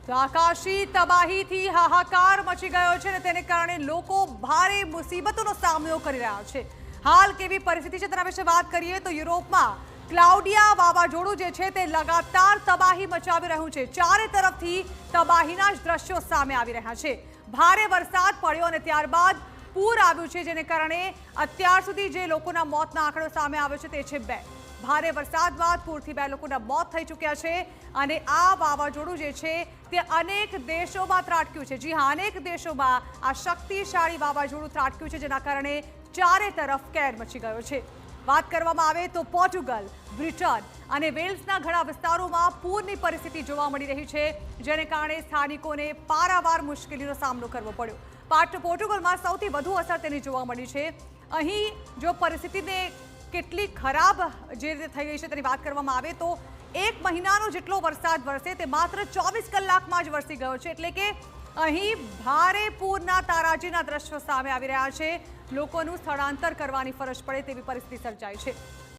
તો આકાશી તબાહીથી હાહાકાર મચી ગયો છે અને તેને કારણે લોકો ભારે મુસીબતોનો સામનો કરી રહ્યા છે। હાલ કેવી પરિસ્થિતિ છે તેના વિશે વાત કરીએ તો યુરોપમાં ક્લાઉડિયા વાવાઝોડું જે છે તે લગાતાર તબાહી મચાવી રહ્યું છે। ચારે તરફથી તબાહીના જ દ્રશ્યો સામે આવી રહ્યા છે। ભારે વરસાદ પડ્યો અને ત્યારબાદ પૂર આવ્યું છે, જેને કારણે અત્યાર સુધી જે લોકોના મોતના આંકડો સામે આવ્યો છે તે છે 2। ભારે વરસાદ બાદ પૂરથી 2 લોકોના મોત થઈ ચૂક્યા છે અને આ વાવાઝોડું જે છે તે અનેક દેશોમાં ત્રાટક્યું છે। જી હા, અનેક દેશોમાં આ શક્તિશાળી વાવાઝોડું ત્રાટક્યું છે, જેના કારણે ચારે તરફ કેર મચી ગયો છે। વાત કરવામાં આવે તો પોર્ટુગલ, બ્રિટન અને વેલ્સના ઘણા વિસ્તારોમાં પૂરની પરિસ્થિતિ જોવા મળી રહી છે, જેને કારણે સ્થાનિકોને પારાવાર મુશ્કેલીનો સામનો કરવો પડ્યો। પોર્ટુગલમાં સૌથી વધુ અસર તેની જોવા મળી છે। અહીં જો પરિસ્થિતિને કેટલી ખરાબ જે રીતે થઈ ગઈ છે તેની વાત કરવામાં આવે તો 1 મહિનાનો જેટલો વરસાદ વરસે તે માત્ર 24 કલાકમાં જ વરસી ગયો છે, એટલે કે અહીં ભારે પૂરના તારાજીના દ્રશ્યો સામે આવી રહ્યા છે। લોકોનું સ્થળાંતર કરવાની ફરજ પડે તેવી પરિસ્થિતિ સર્જાઈ છે।